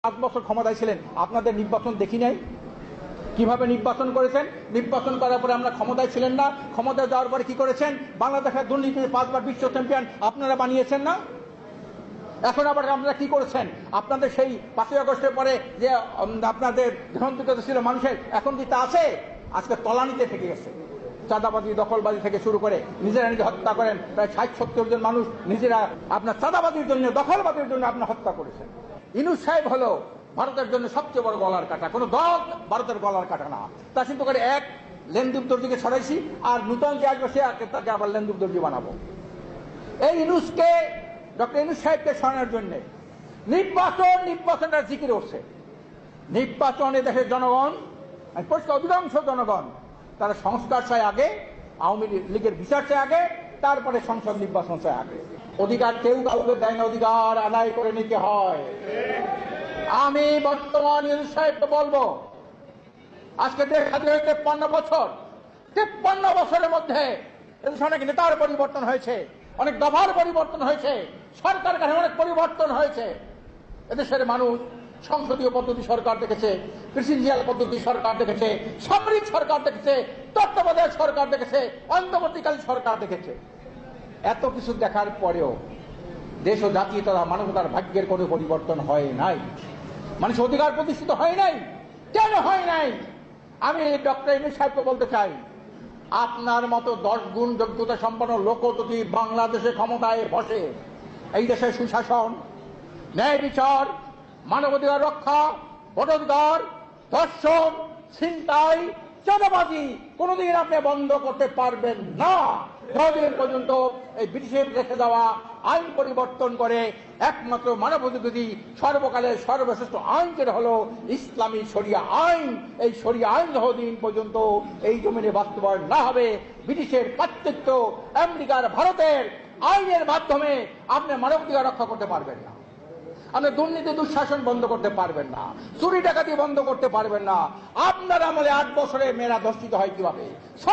5 বছর ক্ষমতায় ছিলেন, আপনাদের নির্বাচন দেখি নাই? কিভাবে নির্বাচন করেছেন? নির্বাচন করার পরে আমরা ক্ষমতায় ছিলেন না, ক্ষমতায় যাওয়ার পরে কি করেছেন? বাংলাদেশের দুর্নীতিতে 5 বার বিশ্ব চ্যাম্পিয়ন আপনারা বানিয়েছেন না? এখন আবার আপনারা কি করেছেন? আপনাদের সেই 5ই আগস্টের পরে যে আপনাদের গ্রহণযোগ্যতা ছিল মানুষের, এখন কি তা আছে? আজকে তলানিতে থেকে গেছে। চাঁদাবাজি, দখলবাজি থেকে শুরু করে নিজেরা নিজে হত্যা করেন। প্রায় 60-70 জন মানুষ নিজেরা আপনার চাঁদাবাজির জন্য, দখলবাজির জন্য আপনার হত্যা করেছেন। ইউনূস সাহেব হলো ভারতের জন্য সবচেয়ে বড় গলার কাটা। কোন দল ভারতের গলার কাটা না। তা চিন্তা করে এক লেনদুব দর্জিকে ছড়াইছি, আর নূতন যে আসবে সে তাকে আবার লেনদুব দর্জি বানাবো। এই ইউনূসকে, ডক্টর ইউনূস সাহেবকে সরানোর জন্য নির্বাচনটা জিকির উঠছে। নির্বাচনে দেশের জনগণ, পরিষ্কার অধিকাংশ জনগণ তারা সংস্কার চায় আগে, আওয়ামী লীগের বিচার চায় আগে, তারপরে সংসদ নির্বাচন চায় আগে। অধিকার কেউ কাউকে দেয় না, অধিকার আদায় করে নিতে হয়। আমি বর্তমান ইউনূস সাহেবকে বলবো, আজকে দেশ স্বাধীন হয়ে 53 বছর, 53 বছরের মধ্যে অনেক নেতার পরিবর্তন হয়েছে, অনেক দফার পরিবর্তন হয়েছে, সরকার কাছে অনেক পরিবর্তন হয়েছে। এদেশের মানুষ সংসদীয় পদ্ধতি সরকার দেখেছে, প্রেসিডেন্সিয়াল পদ্ধতি সরকার দেখেছে, সামরিক সরকার দেখেছে, তত্ত্বাবধায়ক সরকার দেখেছে, অন্তর্বর্তীকালীন সরকার দেখেছে। এত কিছু দেখার পরেও দেশ ও জাতি তথা মানবতার ভাগ্যের কোনো পরিবর্তন হয় নাই। মানুষ অধিকার প্রতিষ্ঠিত হয় নাই। কেন হয় নাই? আমি ডক্টর ইউনূস সাহেবকে বলতে চাই, আপনার মতো 10 গুণ যোগ্যতা সম্পন্ন লোক যদি বাংলাদেশে ক্ষমতায় বসে, এই দেশের সুশাসন, ন্যায় বিচার, মানবাধিকার রক্ষা, ভোটাধিকার, ধর্ষণ, ছিনতাই, চাঁদাবাজি কোনদিন আপনি বন্ধ করতে পারবেন না, যতদিন পর্যন্ত এই ব্রিটিশের রেখে দেওয়া আইন পরিবর্তন করে একমাত্র মানবাধিকারী সর্বকালের সর্বশ্রেষ্ঠ আইন যেটা হলো ইসলামী শরিয়া আইন, এই শরিয়া আইন যতদিন পর্যন্ত এই জমিনে বাস্তবায়ন না হবে, ব্রিটিশের পাশ্চাত্য, আমেরিকার, ভারতের আইনের মাধ্যমে আপনি মানবাধিকার রক্ষা করতে পারবেন না। আপনি দুর্নীতি দুঃশাসন বন্ধ করতে পারবেন না, চুরি ডাকাতি বন্ধ করতে পারবেন না। আপনার আমলে 8 বছরে মেয়েরা ধর্ষিত হয় কিভাবে?